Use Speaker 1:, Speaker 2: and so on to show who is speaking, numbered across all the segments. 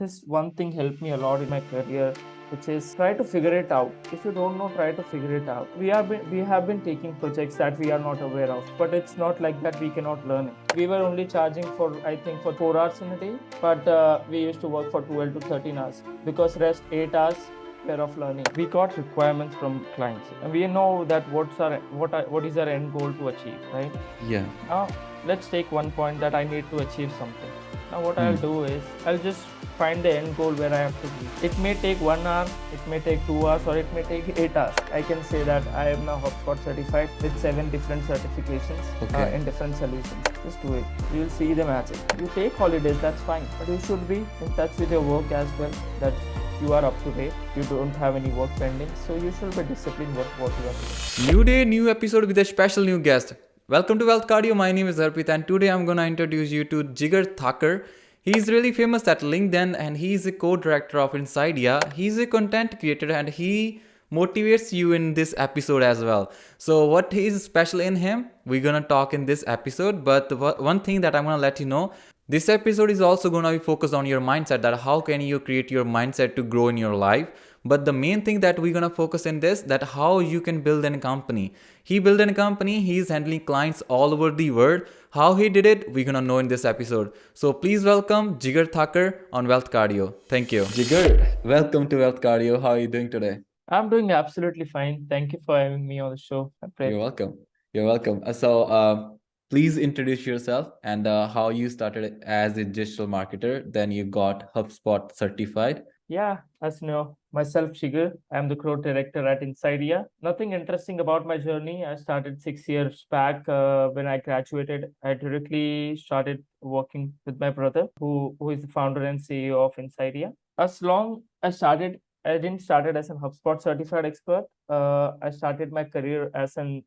Speaker 1: this one thing helped me a lot in my career, which is try to figure it out. If you don't know, try to figure it out. We have been taking projects that we are not aware of, but it's not like that we cannot learn it. We were only charging for, I think, for 4 hours in a day, but we used to work for 12 to 13 hours because rest 8 hours were of learning. We got requirements from clients, and we know that what is our end goal to achieve, right?
Speaker 2: Yeah.
Speaker 1: Now, let's take one point that I need to achieve something. Now, what I'll do is I'll just find the end goal where I have to be. It may take 1 hour, it may take 2 hours, or it may take 8 hours. I can say that I am now Hotspot certified with 7 different certifications
Speaker 2: Okay.
Speaker 1: in different solutions. Just do it. You'll see the magic. You take holidays, that's fine, but you should be in touch with your work as well. That you are up to date. You don't have any work pending, so you should be disciplined with what you are doing.
Speaker 2: New day, new episode with a special new guest. Welcome to Wealth Cardio. My name is Harpreet, and today I'm gonna introduce you to Jigar Thakkar. He's really famous at LinkedIn, and he's a co-director of Insidia. He's a content creator, and he motivates you in this episode as well. So, what is special in him? We're gonna talk in this episode. But one thing that I'm gonna let you know. This episode is also going to be focused on your mindset, that how can you create your mindset to grow in your life. But the main thing that we're going to focus in this, that how you can build a company. He built a company, he's handling clients all over the world. How he did it, we're going to know in this episode. So please welcome Jigar Thakkar on Wealth Cardio. Thank you. Jigar, welcome to Wealth Cardio. How are you doing today?
Speaker 1: I'm doing absolutely fine. Thank you for having me on the show,
Speaker 2: You're
Speaker 1: Harpreet.
Speaker 2: welcome. You're welcome. Please introduce yourself and how you started as a digital marketer. Then you got HubSpot certified.
Speaker 1: Yeah, as you know, myself, Jigar. I'm the growth director at Insidia. Nothing interesting about my journey. I started 6 years back when I graduated. I directly started working with my brother, who is the founder and CEO of Insidia. As long I didn't started as an HubSpot certified expert. I started my career as an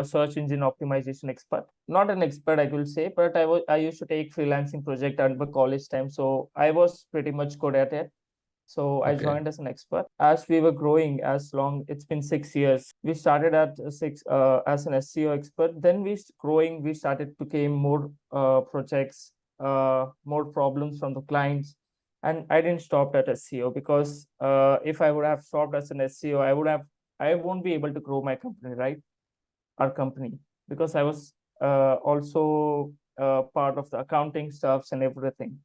Speaker 1: search engine optimization expert. Not an expert, I will say, but I used to take freelancing project at my college time, so I was pretty much good at it. So I
Speaker 2: Okay.
Speaker 1: joined as an expert. As we were growing, it's been 6 years. We started at as an SEO expert. Then growing, we started to gain more projects, more problems from the clients. And I didn't stop at SEO because if I would have stopped as an SEO, I won't be able to grow my company, right? Our company, because I was also part of the accounting stuffs and everything.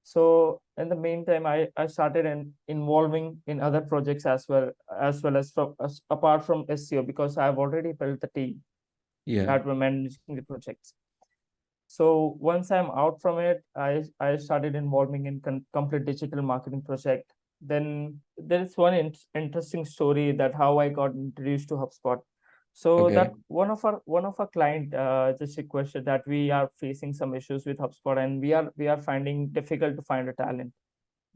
Speaker 1: So in the meantime, I started involving in other projects as apart from SEO, because I've already built the team
Speaker 2: Yeah.
Speaker 1: that were managing the projects. So once I'm out from it, I started involving in complete digital marketing project. Then there is one interesting story that how I got introduced to HubSpot. So
Speaker 2: Okay.
Speaker 1: that one of our client just requested that we are facing some issues with HubSpot, and we are finding difficult to find a talent.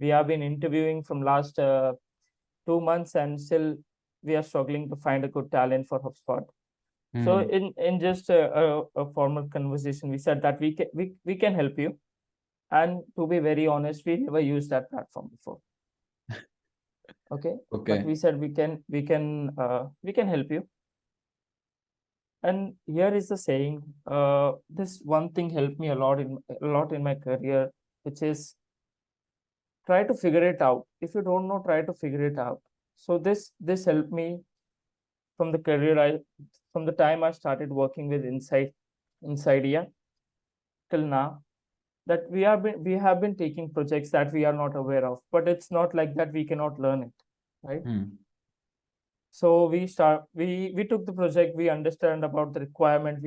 Speaker 1: We have been interviewing from last 2 months, and still we are struggling to find a good talent for HubSpot. So
Speaker 2: Hmm.
Speaker 1: in just a formal conversation, we said that we can help you. And to be very honest, we never used that platform before. Okay, but
Speaker 2: Okay.
Speaker 1: we said we can help you. And here is the saying. This one thing helped me a lot in my career, which is try to figure it out. If you don't know, try to figure it out. So this helped me from the career I from the time I started working with Insidia till now, that we have been taking projects that we are not aware of, but it's not like that we cannot learn it, right?
Speaker 2: Hmm.
Speaker 1: So we took the project, we understand about the requirement.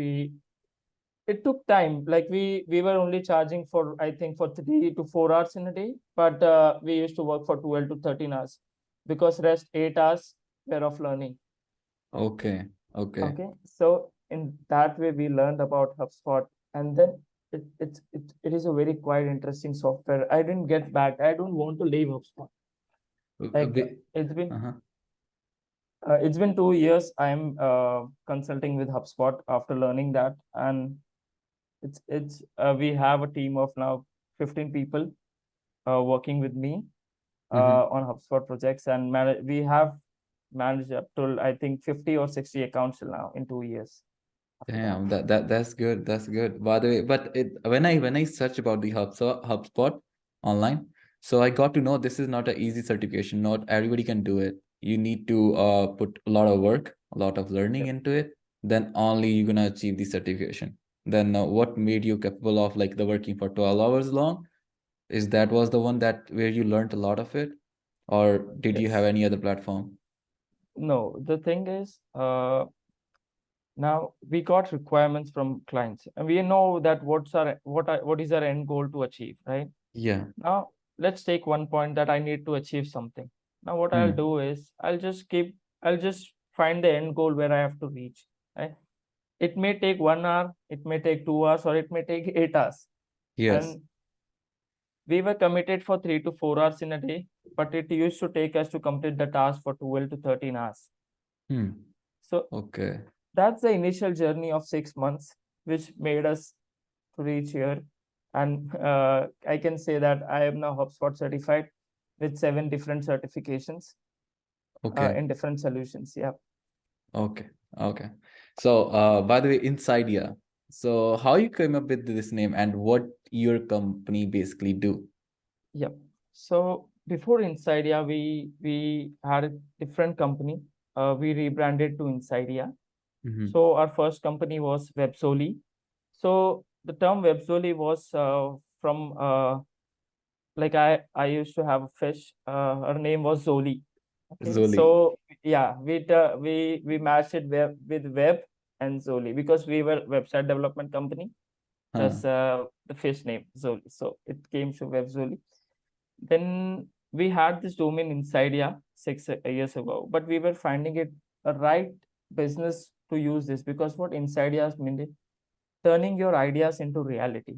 Speaker 1: It took time, like we were only charging for, I think, for 3 to 4 hours in a day, but we used to work for 12 to 13 hours because rest 8 hours were of learning.
Speaker 2: Okay. Okay.
Speaker 1: Okay, so in that way we learned about HubSpot. And then it is a very quite interesting software. I didn't get back. I don't want to leave HubSpot. Like it's been
Speaker 2: Uh-huh.
Speaker 1: it's been 2 years. I'm consulting with HubSpot after learning that, and we have a team of now 15 people working with me
Speaker 2: Mm-hmm.
Speaker 1: on HubSpot projects, and we have managed up to, I think, 50 or 60 accounts till now in 2 years after that.
Speaker 2: Damn, that's good. That's good. By the way, but when I search about the HubSpot online, So I got to know this is not an easy certification. Not everybody can do it. You need to put a lot of work, a lot of learning
Speaker 1: Yep.
Speaker 2: into it. Then only you're gonna achieve the certification. Then what made you capable of like the working for 12 hours long? Is that was the one that where you learned a lot of it, or did you have
Speaker 1: Yes.
Speaker 2: any other platform?
Speaker 1: No, the thing is, now we got requirements from clients, and we know that what is our end goal to achieve, right?
Speaker 2: Yeah.
Speaker 1: Now let's take one point that I need to achieve something. Now what I'll
Speaker 2: Hmm.
Speaker 1: do is I'll just find the end goal where I have to reach. Right? It may take 1 hour, it may take 2 hours, or it may take 8 hours.
Speaker 2: Yes.
Speaker 1: And we were committed for 3 to 4 hours in a day, but it used to take us to complete the task for 12 to 13 hours.
Speaker 2: Hmm.
Speaker 1: So
Speaker 2: Okay.
Speaker 1: that's the initial journey of 6 months, which made us to reach here. And I can say that I am now HubSpot certified with 7 different certifications
Speaker 2: Okay.
Speaker 1: in different solutions. Yeah.
Speaker 2: Okay. Okay. So, by the way, Insidea. So, how you came up with this name and what your company basically do?
Speaker 1: Yep. So before Insidea, we had a different company. We rebranded to Insidea.
Speaker 2: Mm-hmm.
Speaker 1: So our first company was Websoli. So the term Websoli was from like I used to have a fish. Her name was Zoli. Okay,
Speaker 2: Zoli.
Speaker 1: so yeah, we matched it with web and Zoli because we were website development company.
Speaker 2: Huh.
Speaker 1: That's the fish name Zoli. So it came to Web Zoli. Then we had this domain inside, yeah, 6 years ago, but we were finding it a right business to use this because what inside means turning your ideas into reality,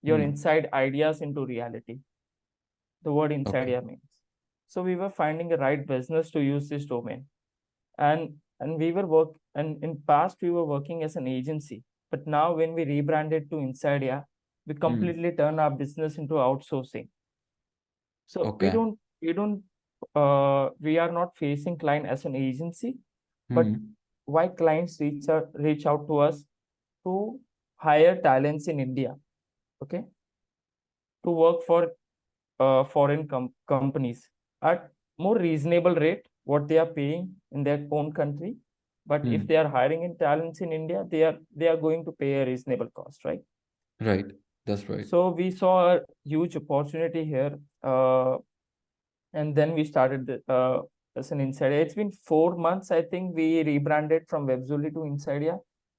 Speaker 1: your
Speaker 2: Hmm.
Speaker 1: inside ideas into reality. The word inside
Speaker 2: Okay.
Speaker 1: means. So we were finding a right business to use this domain, and we were work and in past we were working as an agency, but now when we rebranded to Insidia, we
Speaker 2: Hmm.
Speaker 1: completely turn our business into outsourcing. So
Speaker 2: Okay.
Speaker 1: we are not facing client as an agency, but
Speaker 2: Hmm.
Speaker 1: why clients reach out to us to hire talents in India, okay, to work for foreign companies at more reasonable rate what they are paying in their own country. But if
Speaker 2: Hmm.
Speaker 1: they are hiring in talents in India, they are going to pay a reasonable cost, right?
Speaker 2: Right. That's right.
Speaker 1: So we saw a huge opportunity here. And then we started as an Insidia. It's been 4 months, I think we rebranded from Webzuli to Insidia,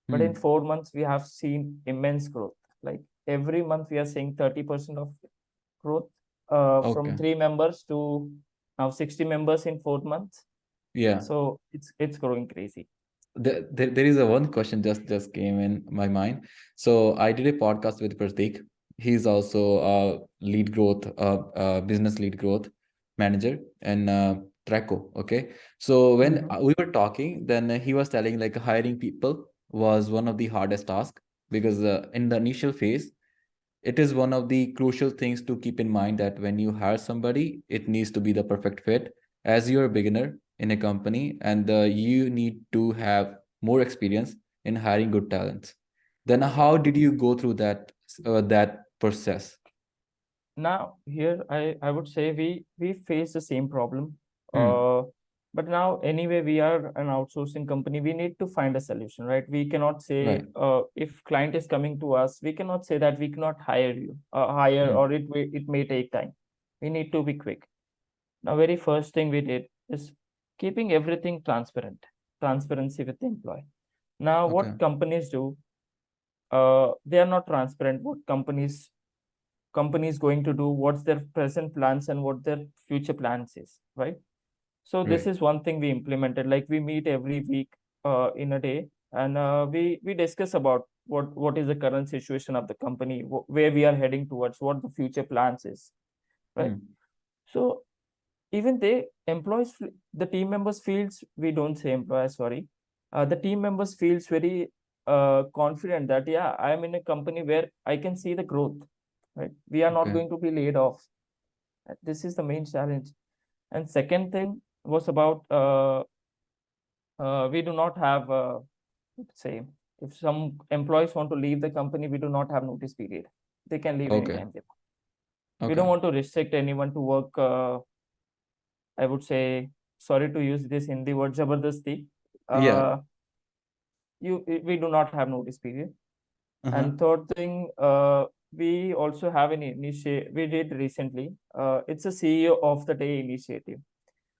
Speaker 1: but in
Speaker 2: Hmm.
Speaker 1: 4 months we have seen immense growth. Like every month we are seeing 30% of growth from
Speaker 2: Okay.
Speaker 1: 3 members to now 60 members in 4 months.
Speaker 2: Yeah.
Speaker 1: So it's growing crazy.
Speaker 2: There is a one question just came in my mind. So I did a podcast with Pratik. He's also a lead growth, business lead growth manager in Traco. Okay. So when
Speaker 1: Mm-hmm.
Speaker 2: we were talking, then he was telling like hiring people was one of the hardest tasks because in the initial phase, it is one of the crucial things to keep in mind that when you hire somebody, it needs to be the perfect fit. As you're a beginner in a company, and you need to have more experience in hiring good talents. Then how did you go through that process?
Speaker 1: Now here I would say we face the same problem.
Speaker 2: Hmm.
Speaker 1: Uh, but now anyway we are an outsourcing company. We need to find a solution, right? We cannot say
Speaker 2: Right.
Speaker 1: if client is coming to us, we cannot say that we cannot hire
Speaker 2: Hmm.
Speaker 1: or it may take time. We need to be quick. Now very first thing we did is keeping everything transparent, transparency with the employee. Now
Speaker 2: Okay.
Speaker 1: what companies do, they are not transparent. What companies going to do, what's their present plans and what their future plans is, right? So this
Speaker 2: Right.
Speaker 1: is one thing we implemented. Like we meet every week in a day, and we discuss about what is the current situation of the company, where we are heading towards, what the future plans is, right?
Speaker 2: Hmm.
Speaker 1: So even the team members feels, we don't say employees, sorry, the team members feels very confident that yeah, I am in a company where I can see the growth, right? We are not
Speaker 2: Okay.
Speaker 1: going to be laid off. This is the main challenge. And second thing was about we do not have let's say if some employees want to leave the company, we do not have notice period. They can leave
Speaker 2: Okay.
Speaker 1: anytime they want. We don't
Speaker 2: Okay.
Speaker 1: want to restrict anyone to work. I would say, sorry to use this Hindi word, jabardasti.
Speaker 2: Yeah.
Speaker 1: Uh, we do not have notice period.
Speaker 2: Uh-huh.
Speaker 1: And third thing, we also have an initiative we did recently. It's a CEO of the day initiative.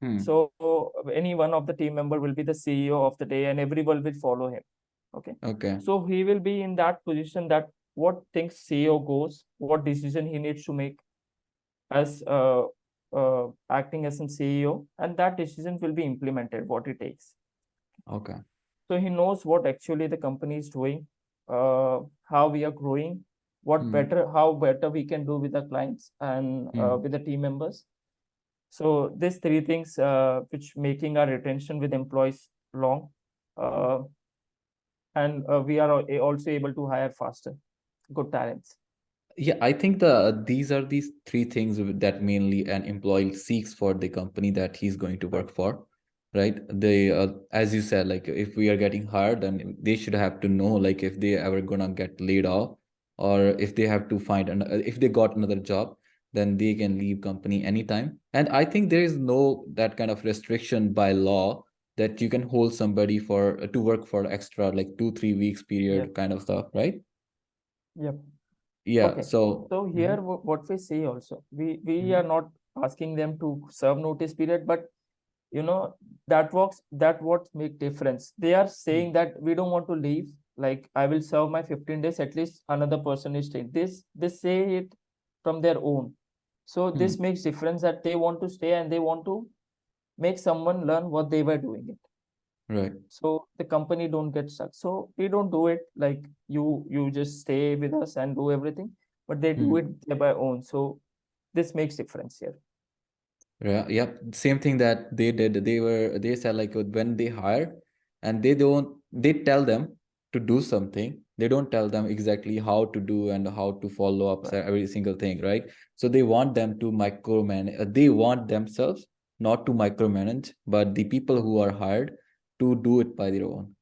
Speaker 2: Hmm.
Speaker 1: So any one of the team member will be the CEO of the day, and everyone will follow him. Okay.
Speaker 2: Okay.
Speaker 1: So he will be in that position that what things CEO goes, what decision he needs to make as acting as a CEO, and that decision will be implemented, what he takes.
Speaker 2: Okay.
Speaker 1: So he knows what actually the company is doing, how we are growing,
Speaker 2: Hmm.
Speaker 1: how better we can do with the clients and
Speaker 2: Hmm.
Speaker 1: with the team members. So these three things, which making our retention with employees long, uh, and we are also able to hire faster, good talents.
Speaker 2: Yeah, I think these are these three things that mainly an employee seeks for the company that he's going to
Speaker 1: Right.
Speaker 2: work for, right? They, as you said, like if we are getting hired, then they should have to know, like if they ever gonna get laid off, or if they have to find if they got another job, then they can leave company anytime. And I think there is no that kind of restriction by law that you can hold somebody for to work for extra like 2 3 weeks
Speaker 1: Yep.
Speaker 2: period kind of stuff, right?
Speaker 1: Yep.
Speaker 2: Yeah.
Speaker 1: Okay.
Speaker 2: So.
Speaker 1: So here,
Speaker 2: Mhm.
Speaker 1: what we say also, we are
Speaker 2: Mhm.
Speaker 1: not asking them to serve notice period, but you know that what make difference. They are saying that we don't want to leave. Like I will serve my 15 days. At least another person is staying. This say it from their own. So
Speaker 2: Hmm.
Speaker 1: this makes difference that they want to stay and they want to make someone learn what they were doing it.
Speaker 2: Right.
Speaker 1: So the company don't get stuck. So we don't do it like you just stay with us and do everything, but they do
Speaker 2: Hmm.
Speaker 1: it by their own. So this makes difference here.
Speaker 2: Yeah. Yep. Same thing that they did. They said like when they hire and they tell them to do something. They don't tell them exactly how to do and how to follow up
Speaker 1: Right.
Speaker 2: every single thing, right? So they want them to micromanage. They want themselves not to micromanage, but the people who are hired to do it by their own.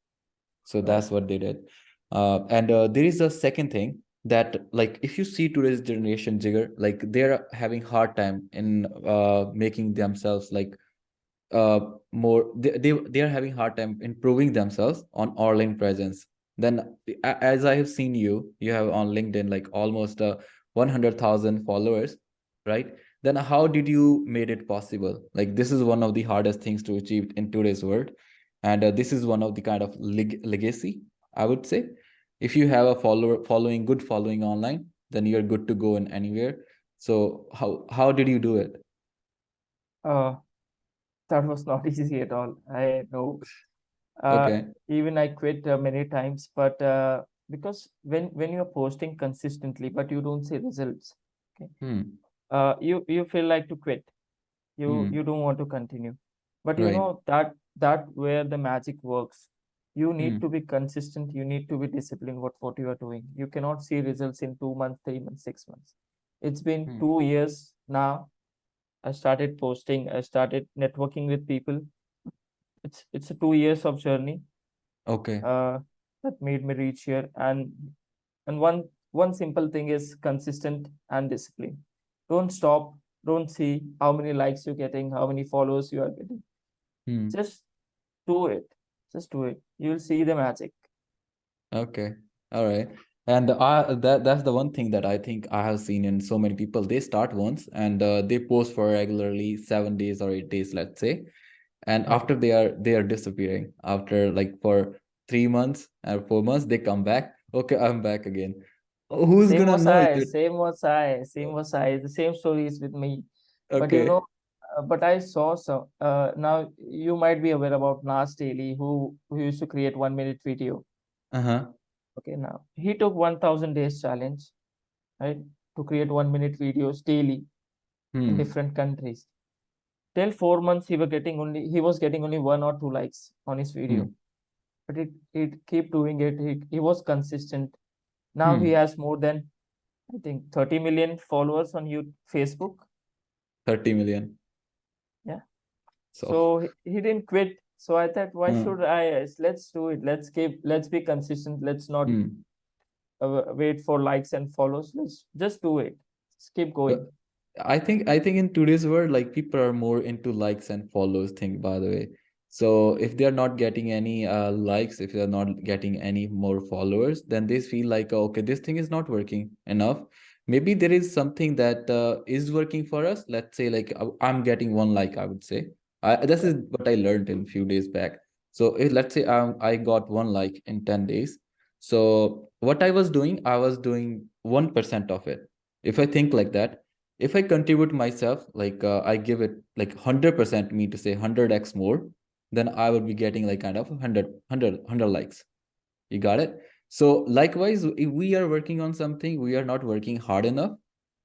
Speaker 2: So
Speaker 1: Right.
Speaker 2: that's what they did. And there is a second thing that, like, if you see today's generation, Jigger, like they're having hard time in making themselves like more. They are having hard time improving themselves on online presence. Then, as I have seen you, you have on LinkedIn like almost 100,000 followers, right? Then how did you made it possible? Like this is one of the hardest things to achieve in today's world, and this is one of the kind of legacy, I would say. If you have a following, good following online, then you're good to go in anywhere. So how did you do it?
Speaker 1: Uh, that was not easy at all. I know. Uh,
Speaker 2: Okay.
Speaker 1: Even I quit many times, but because when you're posting consistently, but you don't see results, okay,
Speaker 2: Hmm.
Speaker 1: you feel like to quit. You
Speaker 2: Hmm.
Speaker 1: don't want to continue, but you
Speaker 2: Right.
Speaker 1: know that where the magic works. You need to
Speaker 2: Hmm.
Speaker 1: be consistent. You need to be disciplined. What you are doing. You cannot see results in 2 months, 3 months, 6 months. It's been
Speaker 2: Hmm.
Speaker 1: 2 years now. I started posting. I started networking with people. It's a 2 years of journey
Speaker 2: Okay.
Speaker 1: uh, that made me reach here. And one simple thing is consistent and discipline. Don't stop. Don't see how many likes you're getting, how many followers you are getting.
Speaker 2: Hmm.
Speaker 1: Just do it. Just do it. You'll see the magic.
Speaker 2: Okay. All right. And that's the one thing that I think I have seen in so many people. They start once and they post for regularly 7 days or 8 days, let's say. And
Speaker 1: Right.
Speaker 2: after they are disappearing. After like for 3 months or 4 months, they come back. Okay, I'm back again. Who's
Speaker 1: Same
Speaker 2: gonna
Speaker 1: was
Speaker 2: know
Speaker 1: I.
Speaker 2: it?
Speaker 1: Same was I. Same was I. The same story is with me. But you know,
Speaker 2: Okay.
Speaker 1: but I saw some. Now you might be aware about Nas Daily, who used to create 1 minute video.
Speaker 2: Uh-huh.
Speaker 1: Okay, now he took 1,000 days challenge, right, to create 1 minute videos daily in
Speaker 2: Hmm.
Speaker 1: different countries. Till 4 months, he was getting only 1 or 2 likes on his video.
Speaker 2: Hmm.
Speaker 1: But it keep doing it. He was consistent. Now he
Speaker 2: Hmm.
Speaker 1: has more than I think 30 million followers on Facebook.
Speaker 2: 30 million.
Speaker 1: Yeah.
Speaker 2: So.
Speaker 1: So he didn't quit. So I thought, why
Speaker 2: Hmm.
Speaker 1: should I? Let's do it. Let's be consistent. Let's not
Speaker 2: Hmm.
Speaker 1: wait for likes and follows. Let's just do it. Just keep
Speaker 2: Uh,
Speaker 1: going.
Speaker 2: I think in today's world, like people are more into likes and follows thing, by the way. So if they're not getting any likes, if they're not getting any more followers, then they feel like, okay, this thing is not working enough. Maybe there is something that is working for us. Let's say like I'm getting one like, I would say. This is what I learned in few days back. So let's say I got one like in 10 days. So what I was doing 1% of it. If I think like that, if I contribute myself, like I give it like 100% me to say 100x more, then I will be getting like kind of 100 likes. You got it? So likewise, if we are working on something, we are not working hard enough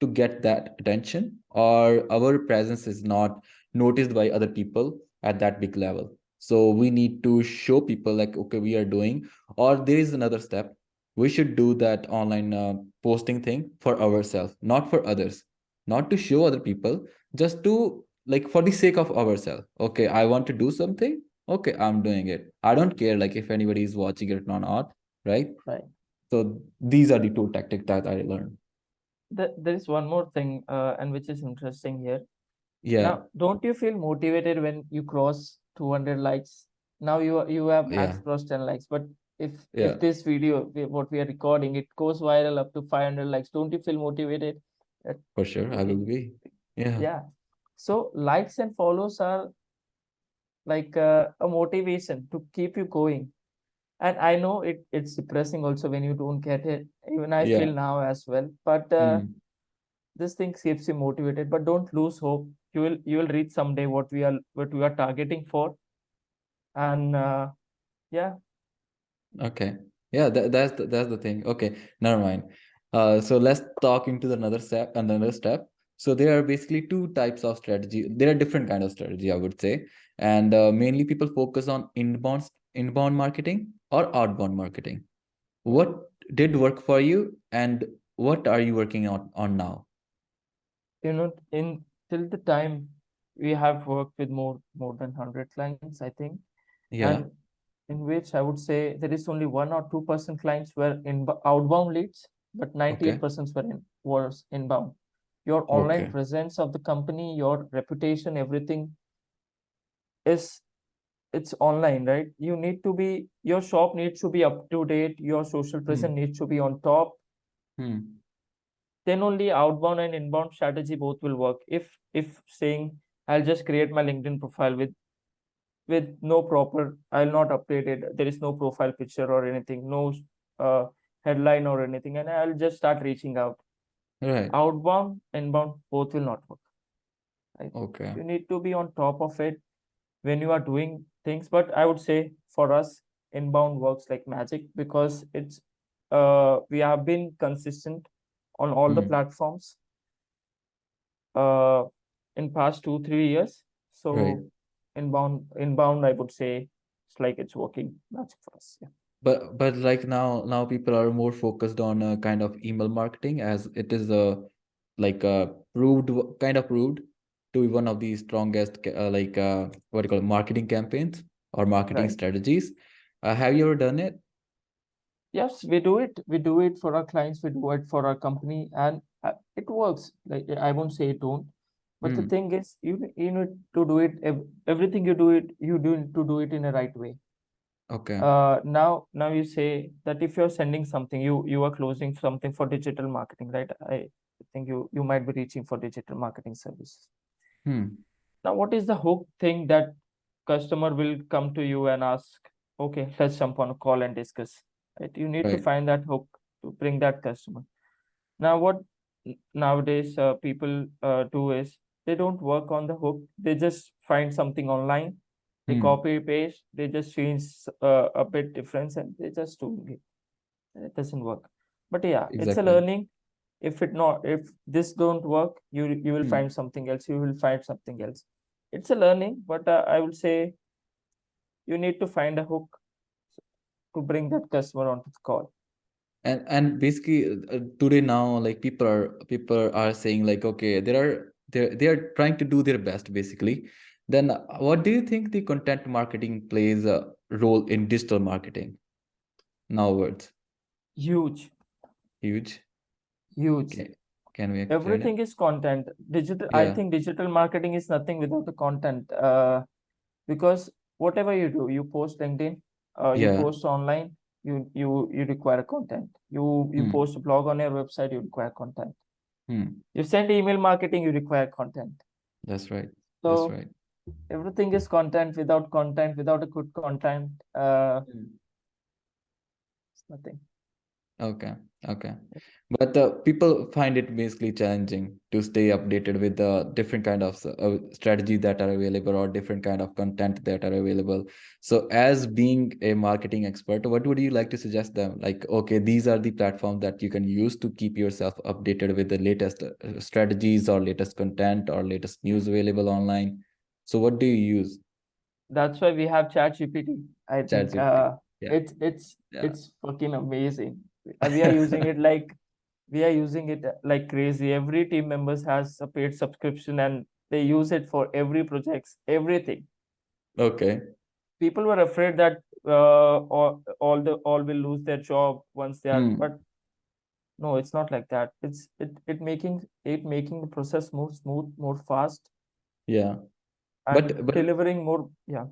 Speaker 2: to get that attention, or our presence is not noticed by other people at that big level. So we need to show people like, okay, we are doing, or there is another step. We should do that online posting thing for ourselves, not for others, not to show other people, just to like for the sake of ourselves. Okay, I want to do something. Okay, I'm doing it. I don't care like if anybody is watching it or not, right?
Speaker 1: Right.
Speaker 2: So these are the two tactics that I learned.
Speaker 1: There is one more thing, and which is interesting here.
Speaker 2: Yeah,
Speaker 1: Now, don't you feel motivated when you cross 200 likes? Now you have
Speaker 2: yeah,
Speaker 1: max crossed 10 likes, but
Speaker 2: yeah,
Speaker 1: if this video, what we are recording, it goes viral up to 500 likes, don't you feel motivated? That
Speaker 2: for sure. I
Speaker 1: it,
Speaker 2: will be. Yeah,
Speaker 1: yeah. So likes and follows are like a motivation to keep you going. And I know it's depressing also when you don't get it. Even I
Speaker 2: yeah.
Speaker 1: feel now as well. But
Speaker 2: Hmm.
Speaker 1: this thing keeps you motivated. But don't lose hope. You will reach someday what we are targeting for. And yeah,
Speaker 2: Okay. Yeah, that's the thing. Okay, never mind. So let's talk into another step. So there are basically two types of strategy. There are different kind of strategy, I would say, and mainly people focus on inbound marketing or outbound marketing. What did work for you, and what are you working on now?
Speaker 1: in till the time we have worked with more than 100 clients, I think,
Speaker 2: Yeah.
Speaker 1: and in which I would say there is only 1 or 2% clients were in outbound leads, but
Speaker 2: Okay.
Speaker 1: 98% was inbound. Your online
Speaker 2: Okay.
Speaker 1: presence of the company, your reputation, everything is it's online, right? You need to be your shop needs to be up to date, your social presence
Speaker 2: Hmm.
Speaker 1: needs to be on top.
Speaker 2: Hmm.
Speaker 1: Then only outbound and inbound strategy both will work. If saying I'll just create my LinkedIn profile with no proper, I'll not update it, there is no profile picture or anything, no uh, headline or anything, and I'll just start reaching out.
Speaker 2: Right.
Speaker 1: Outbound, inbound, both will not work, right?
Speaker 2: Okay.
Speaker 1: You need to be on top of it when you are doing things. But I would say for us, inbound works like magic because it's we have been consistent on all the
Speaker 2: Hmm.
Speaker 1: platforms uh in past 2 3 years.
Speaker 2: Right.
Speaker 1: So inbound, I would say it's like it's working magic for us. Yeah.
Speaker 2: But like now people are more focused on kind of email marketing, as it is a like kind of proved to be one of the strongest what do you call it, marketing campaigns or marketing
Speaker 1: Right.
Speaker 2: strategies. Have you ever done it?
Speaker 1: Yes, we do it for our clients, we do it for our company, and it works. Like, I won't say it don't, but the
Speaker 2: Hmm.
Speaker 1: thing is, you need to do it. Everything you do to do it in a right way.
Speaker 2: Okay.
Speaker 1: Now you say that if you're sending something, you are closing something for digital marketing, right? I think you might be reaching for digital marketing services.
Speaker 2: Hmm.
Speaker 1: Now, what is the hook thing that customer will come to you and ask, okay, let's jump on a call and discuss, right? You need to
Speaker 2: Right.
Speaker 1: find that hook to bring that customer. Now, what nowadays people do is they don't work on the hook. They just find something online, they
Speaker 2: Hmm.
Speaker 1: copy paste, they just change a bit difference, and they just doing it. It doesn't work. But yeah, it's a
Speaker 2: Exactly.
Speaker 1: learning. If this don't work, you will
Speaker 2: Hmm.
Speaker 1: find something else. You will find something else. It's a learning, but I would say you need to find a hook to bring that customer onto the call.
Speaker 2: And basically today now like people are saying like, okay, they are trying to do their best basically. Then what do you think the content marketing plays a role in digital marketing now words?
Speaker 1: Huge,
Speaker 2: Huge.
Speaker 1: huge.
Speaker 2: Okay. Can we explain it?
Speaker 1: Everything is content. Digital, I
Speaker 2: Yeah.
Speaker 1: think digital marketing is nothing without the content. Because whatever you do, you post LinkedIn, you
Speaker 2: Yeah.
Speaker 1: post online, you require content. You
Speaker 2: Hmm.
Speaker 1: post a blog on your website, you require content.
Speaker 2: Hmm.
Speaker 1: You send email marketing, you require content.
Speaker 2: That's right. That's
Speaker 1: So
Speaker 2: right.
Speaker 1: everything is content. Without content, without a good content,
Speaker 2: Hmm.
Speaker 1: it's nothing.
Speaker 2: Okay. Okay. But people find it basically challenging to stay updated with the different kind of strategies that are available or different kind of content that are available. So, as being a marketing expert, what would you like to suggest them? Like, okay, these are the platforms that you can use to keep yourself updated with the latest strategies or latest content or latest news available online. So, what do you use?
Speaker 1: That's why we have ChatGPT. I think
Speaker 2: ChatGPT. Yeah. Yeah.
Speaker 1: it's fucking amazing. We are using it like crazy. Every team members has a paid subscription and they use it for every projects, everything.
Speaker 2: Okay.
Speaker 1: People were afraid that all will lose their job once they are,
Speaker 2: Hmm.
Speaker 1: but no, it's not like that. It making the process more smooth, more fast,
Speaker 2: Yeah.
Speaker 1: and
Speaker 2: But
Speaker 1: delivering more. Yeah.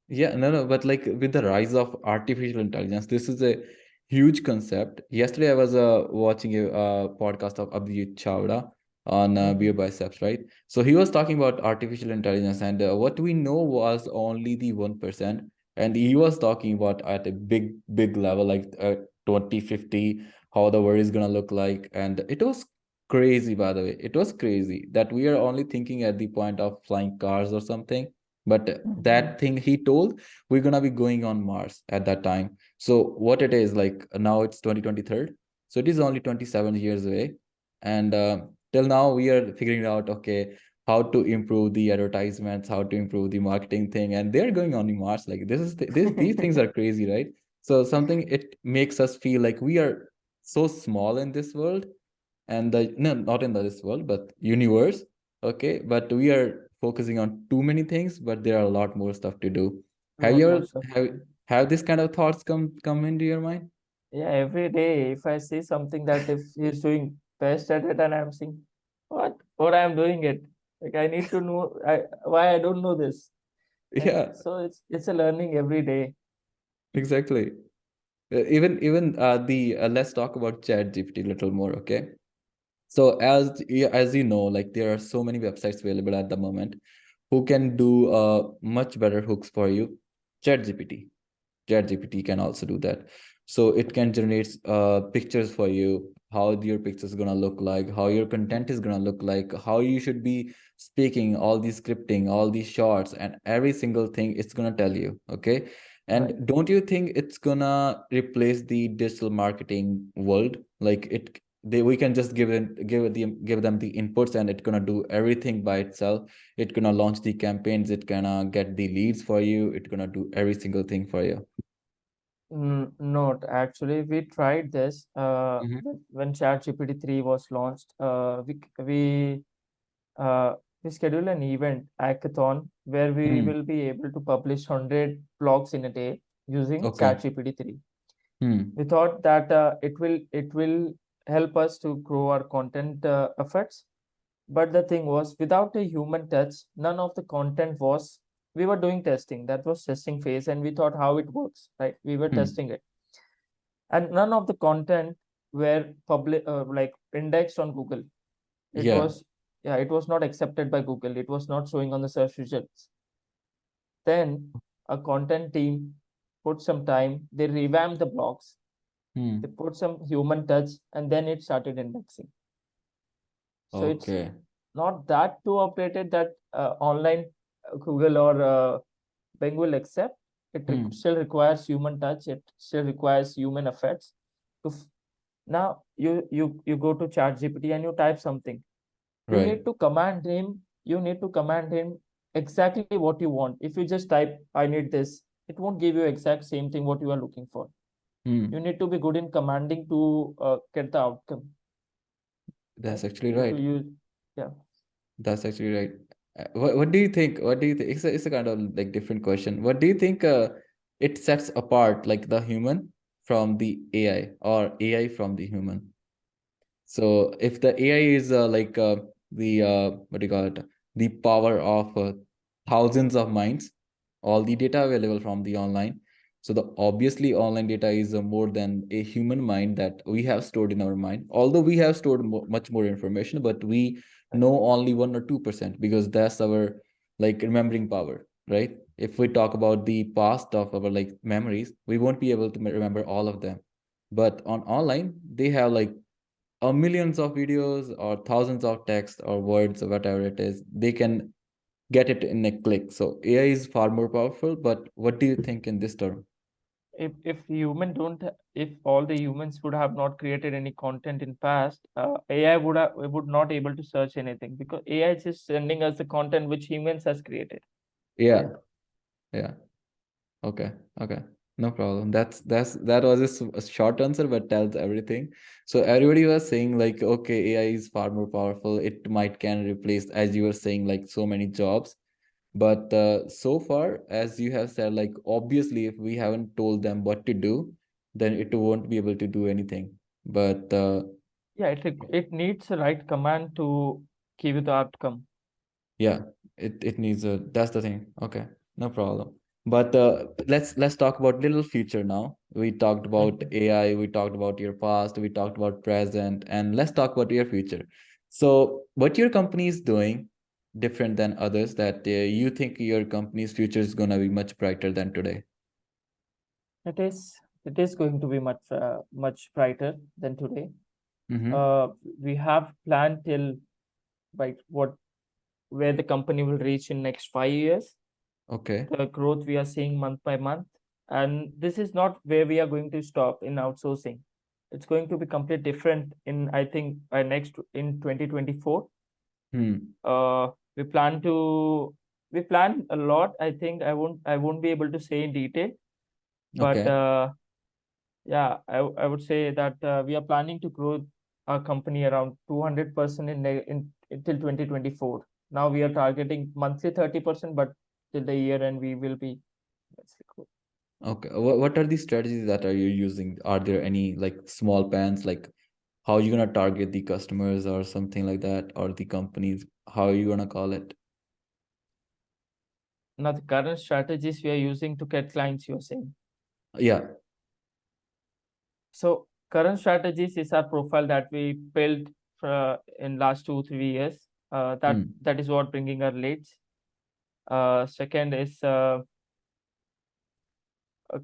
Speaker 2: yeah, no, no, but like with the rise of artificial intelligence, this is a huge concept. Yesterday, I was watching a podcast of Abhijit Chawda on
Speaker 1: Mhm.
Speaker 2: Beer Biceps, right? So he was talking about artificial intelligence, and what we know was only the 1%. And he was talking about at a big, big level, like 2050, how the world is gonna look like. And it was crazy, by the way. It was crazy that we are only thinking at the point of flying cars or something, but
Speaker 1: Mhm.
Speaker 2: that thing he told, we're gonna be going on Mars at that time. So what it is like now it's 2023, so it is only 27 years away, and till now we are figuring out, okay, how to improve the advertisements, how to improve the marketing thing, and they're going on Mars. Like these things are crazy, right? So something, it makes us feel like we are so small in this world, and the no, not in this world but universe. Okay, but we are focusing on too many things, but there are a lot more stuff to do.
Speaker 1: A
Speaker 2: have
Speaker 1: lot
Speaker 2: you
Speaker 1: more
Speaker 2: ever
Speaker 1: stuff to
Speaker 2: have
Speaker 1: do.
Speaker 2: have this kind of thoughts come into your mind?
Speaker 1: Yeah, every day if I see something that if he's doing best at it and I'm saying, what I'm doing it. Like I need to know why I don't know this. And
Speaker 2: Yeah,
Speaker 1: so it's a learning every day.
Speaker 2: exactly. Even the let's talk about chat gpt a little more, okay? So as you know, like there are so many websites available at the moment who can do much better hooks for you. Chat gpt ChatGPT can also do that. So it can generate pictures for you, how your picture is gonna look like, how your content is gonna look like, how you should be speaking, all the scripting, all these shots, and every single thing it's gonna tell you. Okay.
Speaker 1: Right.
Speaker 2: And don't you think it's gonna replace the digital marketing world? Like we can just give them the inputs and it's gonna do everything by itself. It's gonna launch the campaigns, it's gonna get the leads for you, it's gonna do every single thing for you.
Speaker 1: Not actually. We tried this
Speaker 2: Mhm.
Speaker 1: when ChatGPT 3 was launched. Uh, we schedule an event, hackathon, where we
Speaker 2: Hmm.
Speaker 1: will be able to publish 100 blogs in a day using
Speaker 2: Okay.
Speaker 1: ChatGPT 3.
Speaker 2: Hmm.
Speaker 1: We thought that it will help us to grow our content efforts. But the thing was, without a human touch, none of the content was. We were doing testing. That was testing phase, and we thought how it works. Right? We were
Speaker 2: Hmm.
Speaker 1: testing it, and none of the content were public like indexed on Google. It
Speaker 2: Yeah.
Speaker 1: was yeah, it was not accepted by Google. It was not showing on the search results. Then a content team put some time. They revamped the blogs. They
Speaker 2: Hmm.
Speaker 1: put some human touch, and then it started indexing. So it's
Speaker 2: Okay.
Speaker 1: not that too updated that online Google or Bing will accept.
Speaker 2: Hmm.
Speaker 1: Still requires human touch. It still requires human efforts. To now you go to ChatGPT and you type something. You
Speaker 2: Right.
Speaker 1: need to command him. You need to command him exactly what you want. If you just type, "I need this," it won't give you exact same thing what you are looking for. You
Speaker 2: Hmm.
Speaker 1: need to be good in commanding to get the outcome.
Speaker 2: That's
Speaker 1: Right?
Speaker 2: actually
Speaker 1: It
Speaker 2: right.
Speaker 1: will use yeah.
Speaker 2: That's actually right. What do you think? What do you think? It's a kind of like different question. What do you think it sets apart like the human from the AI or AI from the human? So if the AI is the what do you call it? The power of thousands of minds, all the data available from the online. So the obviously online data is more than a human mind that we have stored in our mind. Although we have stored much more information, but we know only 1 or 2% because that's our like remembering power, right? If we talk about the past of our like memories, we won't be able to remember all of them. But on online, they have like millions of videos or thousands of text or words or whatever it is. They can get it in a click. So AI is far more powerful. But what do you think in this term?
Speaker 1: If all the humans would have not created any content in past, AI would not able to search anything, because AI is just sending us the content which humans has created, right?
Speaker 2: Yeah, yeah. Okay, okay. No problem. That was a short answer, but tells everything. So everybody was saying like, okay, AI is far more powerful. It might can replace, as you were saying, like so many jobs. But so far, as you have said, like obviously, if we haven't told them what to do, then it won't be able to do anything. But
Speaker 1: Yeah, it needs the right command to give you the outcome.
Speaker 2: yeah, it needs a. That's the thing. Okay, no problem. But let's talk about little future now. We talked about
Speaker 1: Mhm.
Speaker 2: AI. We talked about your past. We talked about present, and let's talk about your future. So, what your company is doing different than others that you think your company's future is gonna be much brighter than today?
Speaker 1: It is going to be much brighter than today.
Speaker 2: Mm-hmm.
Speaker 1: Uh, we have planned till like where the company will reach in next 5 years.
Speaker 2: Okay.
Speaker 1: The growth we are seeing month by month, and this is not where we are going to stop in outsourcing. It's going to be completely different in, I think, by next in 2024.
Speaker 2: Hmm.
Speaker 1: uh we plan to we plan a lot. I won't be able to say in detail, but
Speaker 2: Okay.
Speaker 1: yeah, I would say that we are planning to grow our company around 200% till 2024. Now we are targeting monthly 30%, but till the year end we will be, let's say,
Speaker 2: Okay. What are the strategies that are you using? Are there any like small pans, like how are you gonna target the customers or something like that, or the companies? How are you gonna call it?
Speaker 1: now the current strategies we are using to get clients, you're saying.
Speaker 2: Yeah.
Speaker 1: So current strategies is our profile that we built in last 2 3 years.
Speaker 2: Hmm.
Speaker 1: That is what bringing our leads. Second is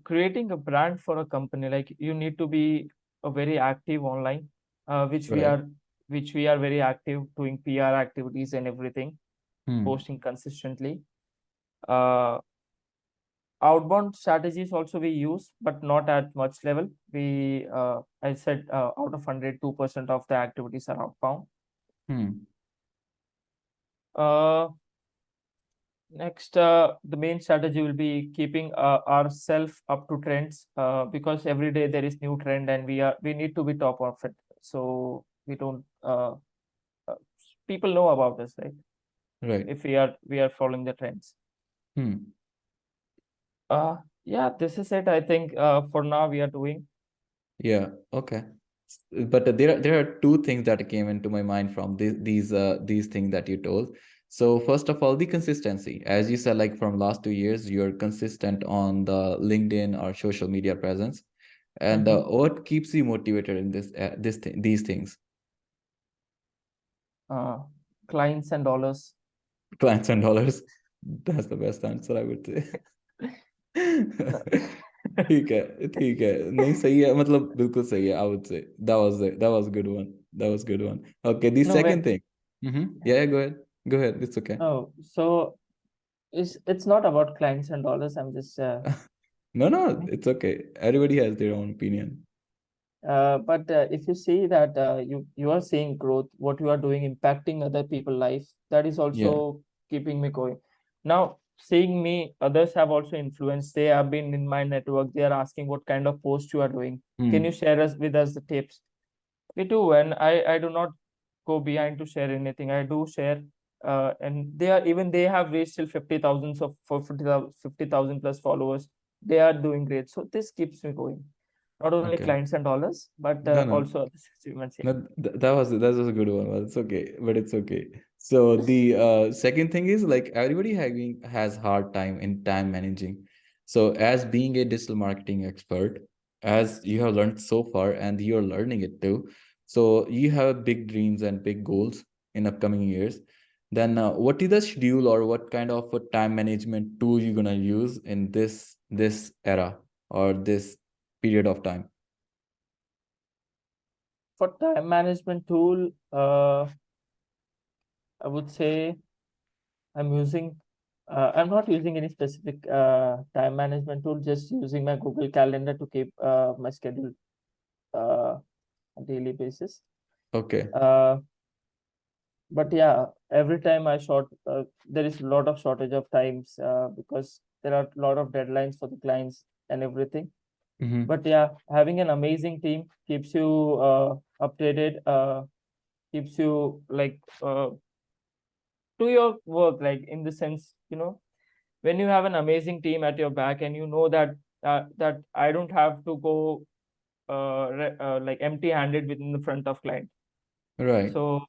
Speaker 1: creating a brand for a company. Like, you need to be a very active online, uh, which we
Speaker 2: Right.
Speaker 1: are which we are very active doing PR activities and everything,
Speaker 2: Hmm.
Speaker 1: posting consistently. Uh, Outbound strategies also we use, but not at much level. I said, out of 100, 2% of the activities are outbound.
Speaker 2: Hmm.
Speaker 1: Uh, Next, the main strategy will be keeping ourselves up to trends, because every day there is new trend, and we need to be top of it. So we don't uh, people know about us, right?
Speaker 2: Right.
Speaker 1: If we are following the trends.
Speaker 2: Hmm.
Speaker 1: Uh, yeah, this is it. I think for now we are doing.
Speaker 2: Yeah. Okay. But there are two things that came into my mind from these things that you told. So first of all, the consistency, as you said, like from last 2 years, you're consistent on the LinkedIn or social media presence. And
Speaker 1: Mhm.
Speaker 2: what keeps you motivated in these things?
Speaker 1: uh, Clients and dollars.
Speaker 2: Clients and dollars. That's the best answer, I would say.
Speaker 1: No.
Speaker 2: ठीक है ठीक है नहीं सही है मतलब बिल्कुल सही है I would say that was a good one, that was a good one. Okay, the
Speaker 1: No,
Speaker 2: second
Speaker 1: when
Speaker 2: thing. Yeah, yeah, go ahead, it's okay.
Speaker 1: no, so it's not about clients and dollars. I'm just
Speaker 2: No, it's okay, everybody has their own opinion.
Speaker 1: but if you see that you are seeing growth, what you are doing impacting other people's life, that is
Speaker 2: Yeah.
Speaker 1: also keeping me going. Now, seeing me, others have also influenced. They have been in my network. They are asking what kind of post you are doing. Can you
Speaker 2: Hmm.
Speaker 1: share us with us the tips? We do, and I do not go behind to share anything. I do share, and they have reached till 50,000 plus followers. They are doing great. So this keeps me going. not only
Speaker 2: Okay.
Speaker 1: clients and dollars, but
Speaker 2: No, no.
Speaker 1: also other achievements. Yeah.
Speaker 2: No, that was a good one. Well, it's okay, but it's okay. So the second thing is like everybody having has hard time in time managing. So as being a digital marketing expert, as you have learned so far and you're learning it too, so you have big dreams and big goals in upcoming years. Then what is the schedule or what kind of a time management tool you're gonna use in this era or this period of time?
Speaker 1: For time management tool, I would say I'm using, I'm not using any specific time management tool, just using my Google Calendar to keep my schedule on daily basis.
Speaker 2: Okay.
Speaker 1: Uh, but yeah, every time there is a lot of shortage of times because there are a lot of deadlines for the clients and everything.
Speaker 2: Mm-hmm.
Speaker 1: But yeah, having an amazing team keeps you updated, keeps you like to your work, like in the sense, when you have an amazing team at your back and you know that I don't have to go like empty-handed within the front of client.
Speaker 2: Right.
Speaker 1: So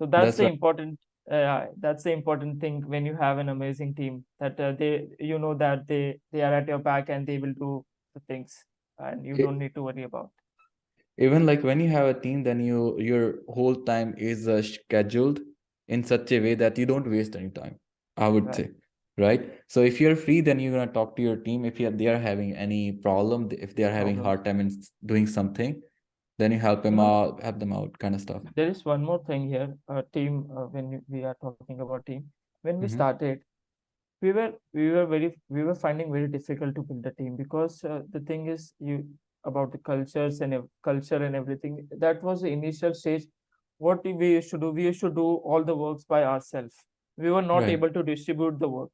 Speaker 2: That's right.
Speaker 1: that's the important thing when you have an amazing team, that that they are at your back and they will do the things and you don't
Speaker 2: E-
Speaker 1: need to worry about.
Speaker 2: Even like when you have a team, then your whole time is scheduled in such a way that you don't waste any time, I would
Speaker 1: Right.
Speaker 2: say. Right. So if you're free, then you're gonna talk to your team. If they are having any problem, if they are having
Speaker 1: Problem.
Speaker 2: hard time in doing something, then you
Speaker 1: You know,
Speaker 2: help them out, kind of stuff.
Speaker 1: there is one more thing here, team. We are talking about team, when we
Speaker 2: Mm-hmm.
Speaker 1: started, we were finding very difficult to build a team because the thing is you about the culture and everything. That was the initial stage. What we used to do, we used to do all the works by ourselves. We were not
Speaker 2: Right.
Speaker 1: able to distribute the work.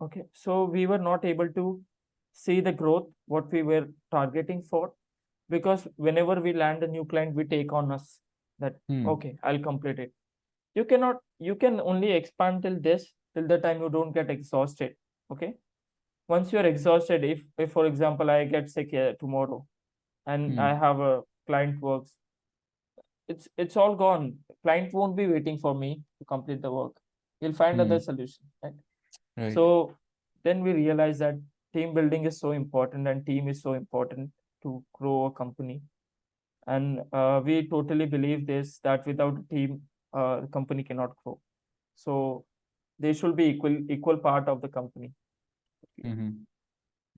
Speaker 1: Okay, so we were not able to see the growth what we were targeting for, because whenever we land a new client, we take on us that
Speaker 2: Hmm.
Speaker 1: okay, I'll complete it. You can only expand till the time you don't get exhausted. Okay, once you're exhausted, if for example I get sick tomorrow and I
Speaker 2: Hmm.
Speaker 1: have a client works, it's all gone. Client won't be waiting for me to complete the work. He'll find
Speaker 2: Hmm.
Speaker 1: other solution, right?
Speaker 2: Right.
Speaker 1: So then we realize that team building is so important and team is so important to grow a company. And we totally believe this, that without a team, the company cannot grow. So they should be equal part of the company.
Speaker 2: Mm-hmm.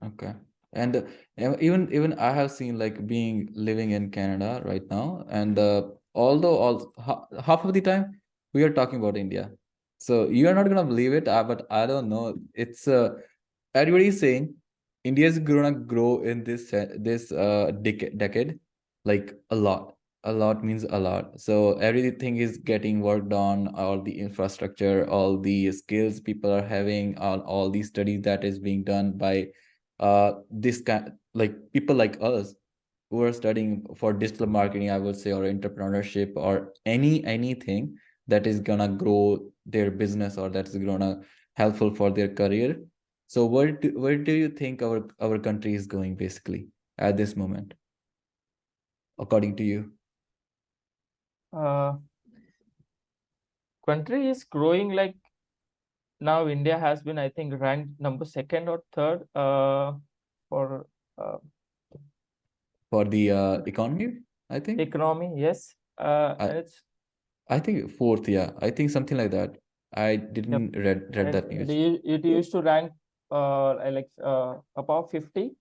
Speaker 2: Okay. And even I have seen like being living in Canada right now, and although half of the time we are talking about India, so you are not gonna believe it, but I don't know. It's everybody is saying India is gonna grow in this decade, like a lot. A lot means a lot. So everything is getting worked on, all the infrastructure, all the skills people are having, all the studies that is being done by this kind like people like us who are studying for digital marketing, I would say, or entrepreneurship or anything that is gonna grow their business or that is gonna helpful for their career. So where do you think our country is going basically at this moment, according to you?
Speaker 1: Uh, Country is growing like now. India has been, I think, ranked number second or third for uh,
Speaker 2: For the economy, I think.
Speaker 1: economy. Yes,
Speaker 2: I
Speaker 1: and it's
Speaker 2: I think fourth, yeah. I think something like that. I
Speaker 1: yep.
Speaker 2: didn't read
Speaker 1: And
Speaker 2: that news.
Speaker 1: it used to rank like above 50,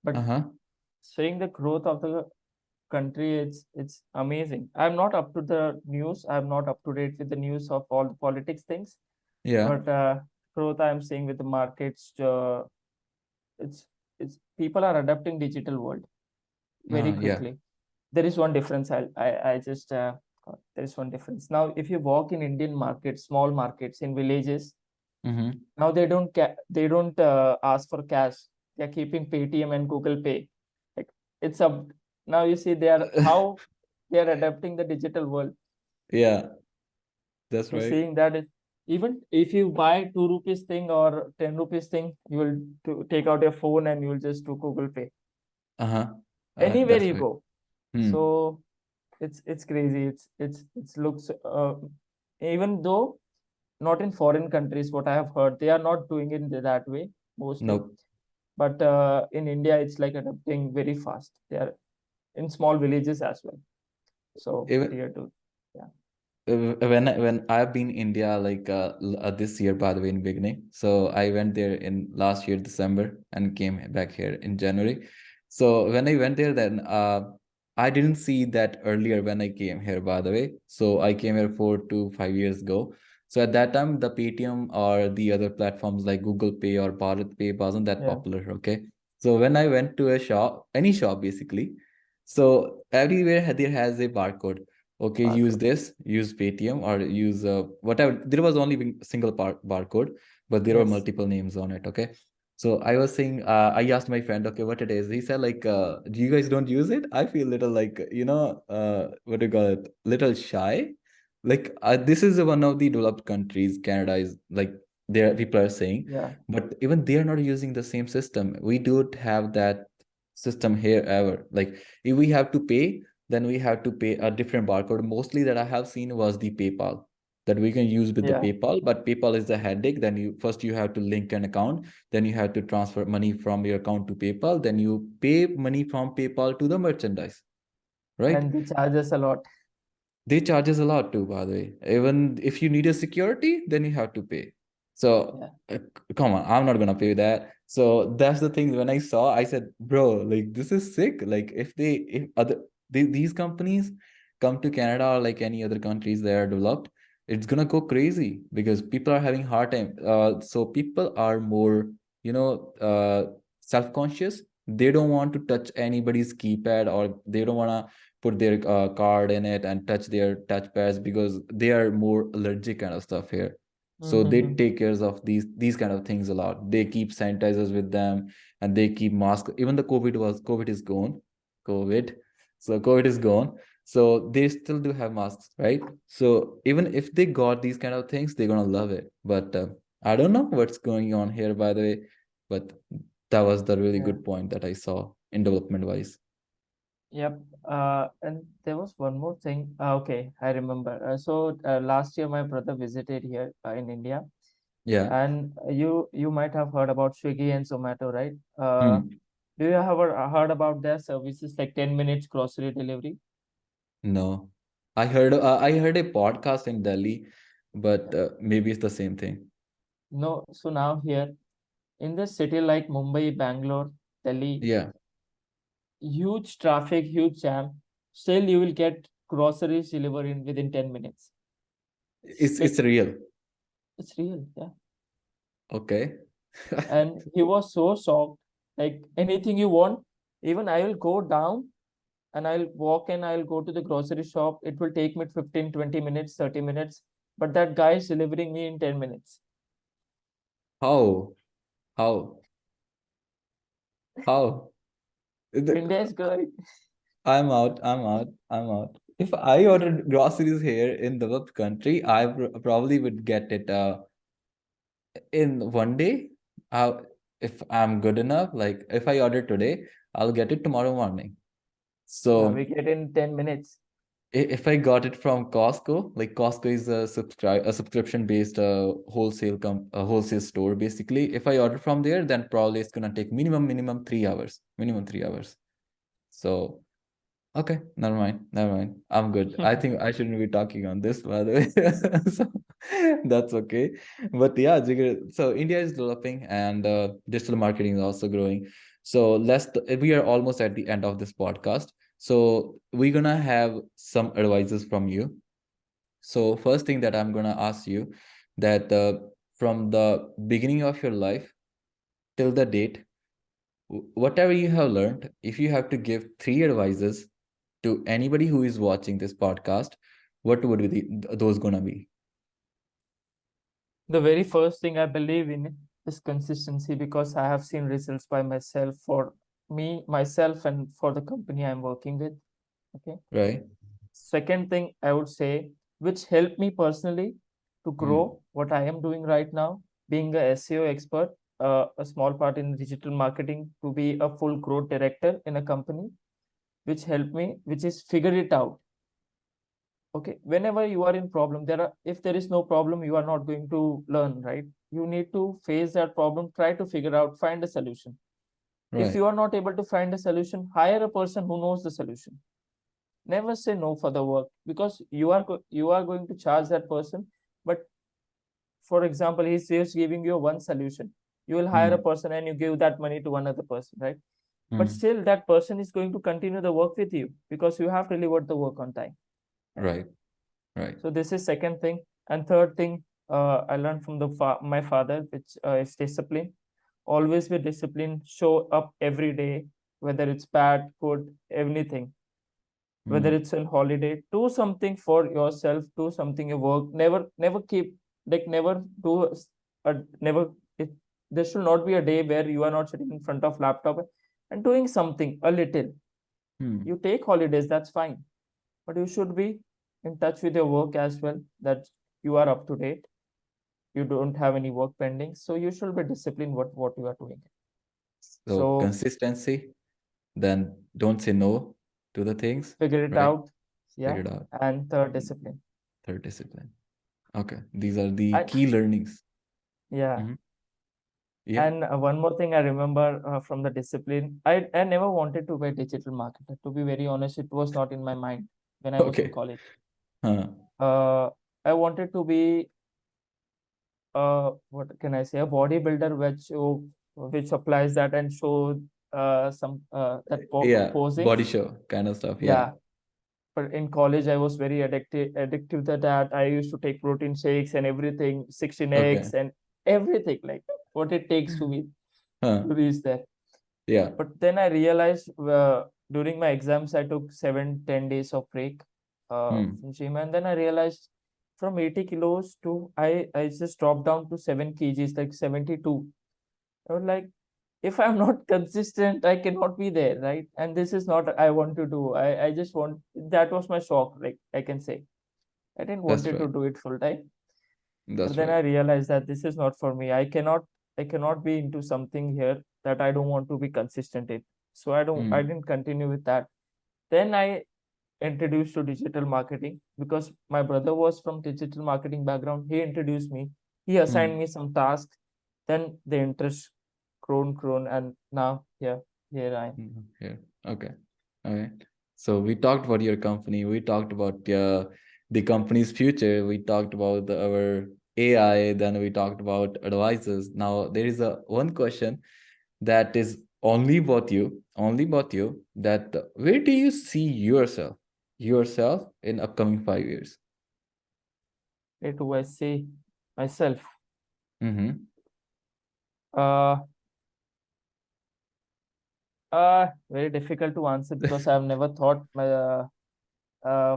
Speaker 1: but
Speaker 2: Uh-huh.
Speaker 1: seeing the growth of the country, it's amazing. I'm not up to the news. I'm not up to date with the news of all the politics things,
Speaker 2: Yeah.
Speaker 1: but growth I'm seeing with the markets. It's it's people are adapting digital world very
Speaker 2: Yeah.
Speaker 1: quickly. There is one difference. I just there is one difference. Now, if you walk in Indian markets, small markets in villages,
Speaker 2: Mm-hmm.
Speaker 1: now they don't ask for cash. They're keeping Paytm and Google Pay. Like it's a now you see they are how they are adapting the digital world.
Speaker 2: Yeah, that's
Speaker 1: So
Speaker 2: right.
Speaker 1: seeing that is. Even if you buy 2 rupees thing or 10 rupees thing, you will take out your phone and you will just do Google Pay
Speaker 2: Uh-huh.
Speaker 1: anywhere
Speaker 2: That's
Speaker 1: you
Speaker 2: right.
Speaker 1: go.
Speaker 2: Hmm.
Speaker 1: So it's crazy. It's looks even though not in foreign countries, what I have heard, they are not doing it that way mostly.
Speaker 2: Nope.
Speaker 1: But in India, it's like adapting very fast. They are in small villages as well. So
Speaker 2: Even
Speaker 1: tier two, yeah,
Speaker 2: when I've been India like this year, by the way, in beginning. So I went there in last year December and came back here in January. So when I went there, then I didn't see that earlier when I came here, by the way. So I came here 4 to 5 years ago. So at that time, the Paytm or the other platforms like Google Pay or Bharat Pay wasn't that
Speaker 1: yeah,
Speaker 2: popular. Okay. So when I went to a shop, any shop basically, so everywhere there has a barcode. Okay, use
Speaker 1: barcode.
Speaker 2: this, use Paytm or use whatever. There was only single barcode, but there were
Speaker 1: Yes,
Speaker 2: multiple names on it. Okay. So I was saying, I asked my friend, okay, what it is. He said, like, do you guys don't use it? I feel little like, what do you call it? Little shy. Like, this is one of the developed countries. Canada is like, there people are saying,
Speaker 1: yeah,
Speaker 2: but even they are not using the same system. We don't have that system here ever. Like, if we have to pay, then we have to pay a different barcode. Mostly that I have seen was the PayPal that we can use with the
Speaker 1: yeah.
Speaker 2: PayPal, but PayPal is the headache. Then you have to link an account, then you have to transfer money from your account to PayPal, then you pay money from PayPal to the merchandise, right?
Speaker 1: And they charge us a lot.
Speaker 2: They charges a lot too, by the way. Even if you need a security, then you have to pay. So
Speaker 1: Yeah,
Speaker 2: come on, I'm not gonna pay that. So that's the thing. When I saw, I said, bro, like this is sick. Like if these companies come to Canada or like any other countries that are developed, it's gonna go crazy because people are having hard time. So people are more, self-conscious. They don't want to touch anybody's keypad or they don't wanna put their card in it and touch their touch pads because they are more allergic kind of stuff here. So they
Speaker 1: mm-hmm.
Speaker 2: take care of these kind of things a lot. They keep sanitizers with them and they keep masks. Even the COVID is gone. COVID. So COVID is gone. So they still do have masks, right? So even if they got these kind of things, they're gonna love it. But I don't know what's going on here, by the way. But that was the really
Speaker 1: Yeah,
Speaker 2: good point that I saw in development wise.
Speaker 1: yep. And there was one more thing. Okay, I remember. So last year, my brother visited here in India,
Speaker 2: Yeah.
Speaker 1: and you might have heard about Swiggy and Zomato, right?
Speaker 2: Hmm.
Speaker 1: Do you have ever heard about their services like 10 minutes grocery delivery?
Speaker 2: No, I heard a podcast in Delhi, but
Speaker 1: Yeah.
Speaker 2: maybe it's the same thing.
Speaker 1: No, so now here in the city like Mumbai, Bangalore, Delhi,
Speaker 2: Yeah,
Speaker 1: huge traffic, huge jam. Still, you will get groceries delivered in within 10 minutes.
Speaker 2: it's
Speaker 1: Like
Speaker 2: real.
Speaker 1: it's real, yeah.
Speaker 2: Okay.
Speaker 1: And he was so shocked. Like anything you want, even I will go down and I'll walk and I'll go to the grocery shop. It will take me 15, 20 minutes, 30 minutes. But that guy is delivering me in 10 minutes.
Speaker 2: How? How? How?
Speaker 1: India is good.
Speaker 2: I'm out. I'm out. I'm out. If I ordered groceries here in the developed country, I probably would get it in one day. Uh, if I'm good enough, like if I order today, I'll get it tomorrow morning.
Speaker 1: We
Speaker 2: So
Speaker 1: get in 10 minutes.
Speaker 2: if I got it from Costco, like Costco is a subscription based wholesale store basically. If I order from there, then probably it's gonna take minimum 3 hours, minimum 3 hours. So okay, never mind. I'm good. I think I shouldn't be talking on this, by the way. So that's okay. But yeah, Jigar, so India is developing and digital marketing is also growing. So we are almost at the end of this podcast. So we're gonna have some advices from you. So first thing that I'm gonna ask you that from the beginning of your life till the date, whatever you have learned, if you have to give three advices to anybody who is watching this podcast, what would be those gonna be?
Speaker 1: The very first thing I believe in is consistency because I have seen results by myself for me, myself, and for the company I'm working with. Okay.
Speaker 2: Right?
Speaker 1: Second thing I would say, which helped me personally, to grow what I am doing right now, being a SEO expert, a small part in digital marketing, to be a full growth director in a company, which helped me, which is figure it out. Okay, whenever you are in problem, if there is no problem, you are not going to learn, right? You need to face that problem, try to figure out, find a solution. If
Speaker 2: Right.
Speaker 1: you are not able to find a solution, hire a person who knows the solution. Never say no for the work, because you are going to charge that person. But for example, he's just giving you one solution. You will hire a person and you give that money to another person, right? But still, that person is going to continue the work with you because you have delivered the work on time, right?
Speaker 2: Right. Right.
Speaker 1: So this is second thing. And third thing, I learned from my father, which is discipline. Always be disciplined. Show up every day, whether it's bad, good, anything. Whether it's on holiday, do something for yourself. Do something your work. Never keep, like, never do never. There should not be a day where you are not sitting in front of laptop and doing something a little. You take holidays, that's fine, but you should be in touch with your work as well, that you are up to date, you don't have any work pending, so you should be disciplined what you are doing.
Speaker 2: So
Speaker 1: So
Speaker 2: consistency, then don't say no to the things,
Speaker 1: figure it
Speaker 2: right?
Speaker 1: out. Yeah.
Speaker 2: Figure it out.
Speaker 1: And third, discipline.
Speaker 2: Third, discipline. Okay, these are the
Speaker 1: I
Speaker 2: key learnings.
Speaker 1: Yeah.
Speaker 2: Yeah.
Speaker 1: And one more thing I remember from the discipline, I never wanted to be a digital marketer. To be very honest, it was not in my mind when I was in
Speaker 2: Okay.
Speaker 1: college.
Speaker 2: Huh.
Speaker 1: I wanted to be, what can I say, a bodybuilder, which applies that and show some that
Speaker 2: Yeah,
Speaker 1: posing.
Speaker 2: body show kind of stuff. Yeah.
Speaker 1: Yeah. But in college, I was very addictive to that. I used to take protein shakes and everything, 16
Speaker 2: Okay.
Speaker 1: eggs and everything, like what it takes to be
Speaker 2: Huh.
Speaker 1: to reach there.
Speaker 2: Yeah.
Speaker 1: But then I realized during my exams, I took 7-10 days of break from gym, and then I realized from 80 kilos to I just dropped down to 7 kgs, like 72. I was like, if I'm not consistent, I cannot be there, right? And this is not I want to do. I just want, that was my shock, like I can say. I didn't
Speaker 2: That's
Speaker 1: wanted to
Speaker 2: right.
Speaker 1: do it full time. But
Speaker 2: That's
Speaker 1: then
Speaker 2: right.
Speaker 1: I realized that this is not for me. I cannot be into something here that I don't want to be consistent in. So I didn't continue with that. Then I introduced to digital marketing because my brother was from digital marketing background. He introduced me. He assigned me some tasks. Then the interest grown, and now, yeah, here I am.
Speaker 2: Here. Okay. Okay. So we talked about your company. We talked about the company's future. We talked about our AI. Then we talked about advisors. Now there is a one question that is only about you. That where do you see yourself in upcoming 5 years?
Speaker 1: Where do I see myself?
Speaker 2: Mm-hmm.
Speaker 1: Uh, Very difficult to answer because I've never thought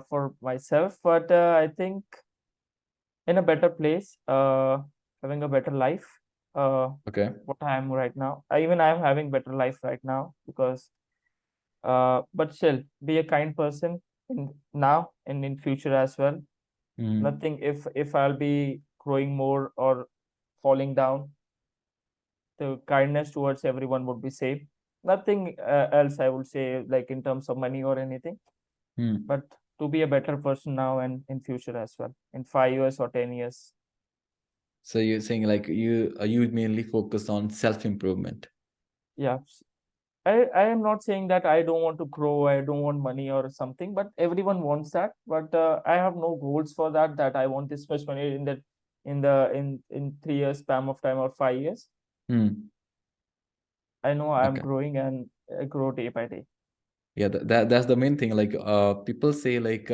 Speaker 1: for myself, but I think in a better place, having a better life.
Speaker 2: Okay.
Speaker 1: What I am right now, even I am having better life right now because, but still, be a kind person in now and in future as well.
Speaker 2: Mm-hmm.
Speaker 1: Nothing, if I'll be growing more or falling down, the kindness towards everyone would be same. Nothing else I would say, like in terms of money or anything, but to be a better person now and in future as well, in 5 years or 10 years.
Speaker 2: So you're saying like you mainly focus on self-improvement.
Speaker 1: Yeah. I am not saying that I don't want to grow, I don't want money or something, but everyone wants that. But I have no goals for that, that I want this much money in 3 years span of time or 5 years.
Speaker 2: Hmm.
Speaker 1: I know I'm
Speaker 2: Okay.
Speaker 1: growing and I grow day by day.
Speaker 2: Yeah, that's the main thing. Like people say like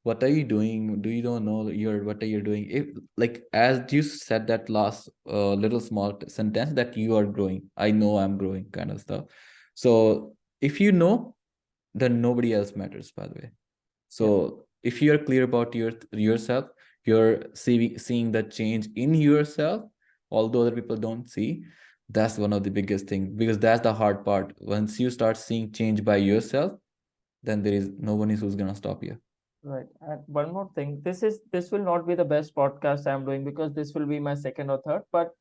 Speaker 2: what are you doing? Do you don't know what are you doing? If like as you said that last little small sentence that you are growing. I know I'm growing kind of stuff. So if you know, then nobody else matters, by the way.
Speaker 1: Yeah.
Speaker 2: So if you're clear about yourself, you're seeing that change in yourself, although other people don't see. That's one of the biggest things because that's the hard part. Once you start seeing change by yourself, then there is no one is who's gonna stop you.
Speaker 1: Right. And one more thing, this will not be the best podcast I'm doing because this will be my second or third, but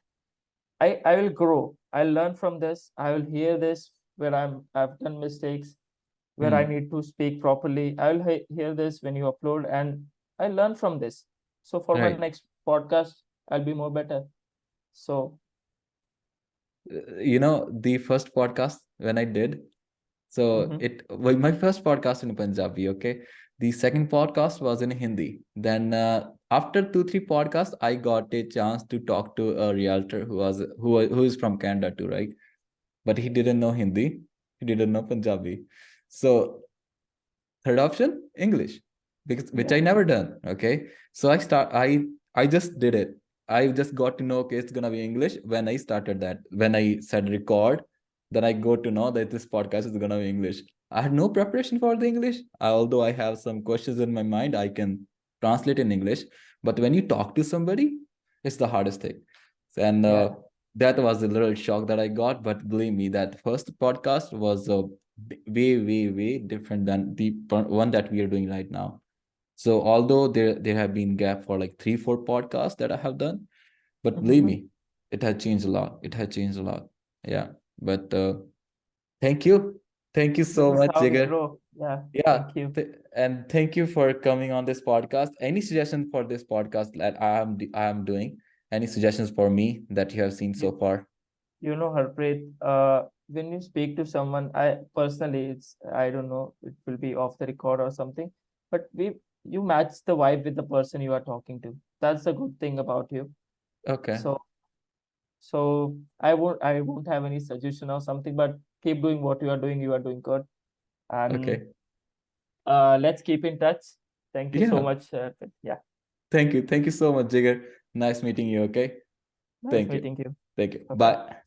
Speaker 1: I will grow. I'll learn from this. I will hear this where I've done mistakes, where I
Speaker 2: Hmm.
Speaker 1: need to speak properly. I will hear this when you upload, and I learn from this. So for my
Speaker 2: Right.
Speaker 1: next podcast, I'll be more better. So,
Speaker 2: You know, the first podcast when I did, so
Speaker 1: mhm,
Speaker 2: it well, my first podcast in Punjabi, okay. The second podcast was in Hindi. Then after 2 3 podcasts, I got a chance to talk to a realtor who is from Canada too, right? But he didn't know Hindi, he didn't know Punjabi. So third option, English, because which
Speaker 1: yeah,
Speaker 2: I never done. Okay, so I just did it. I just got to know, okay, it's gonna be English when I started that. When I said record, then I go to know that this podcast is gonna be English. I had no preparation for the English, although I have some questions in my mind. I can translate in English, but when you talk to somebody, it's the hardest thing. And
Speaker 1: yeah.
Speaker 2: that was a little shock that I got. But believe me, that first podcast was way different than the one that we are doing right now. So although there have been gap for like 3 4 podcasts that I have done, but believe
Speaker 1: Hmm.
Speaker 2: me, it has changed a lot. It has changed a lot. Yeah. But thank you. Thank you
Speaker 1: This
Speaker 2: so
Speaker 1: is
Speaker 2: much,
Speaker 1: how we
Speaker 2: Jigar.
Speaker 1: grow. Yeah.
Speaker 2: Yeah.
Speaker 1: Thank you.
Speaker 2: And thank you for coming on this podcast. Any suggestions for this podcast that I am doing? Any suggestions for me that you have seen
Speaker 1: You,
Speaker 2: so far?
Speaker 1: Harpreet, when you speak to someone, I personally, I don't know, it will be off the record or something, but you match the vibe with the person you are talking to. That's the good thing about you.
Speaker 2: Okay.
Speaker 1: So, I won't have any suggestion or something, but keep doing what you are doing. You are doing good, and
Speaker 2: Okay.
Speaker 1: let's keep in touch. Thank you so
Speaker 2: Yeah.
Speaker 1: much. Yeah,
Speaker 2: Thank you. Thank you so much, Jigar. Nice meeting you. Okay.
Speaker 1: nice
Speaker 2: Thank you.
Speaker 1: meeting you.
Speaker 2: Thank you.
Speaker 1: Bye bye.
Speaker 2: Bye.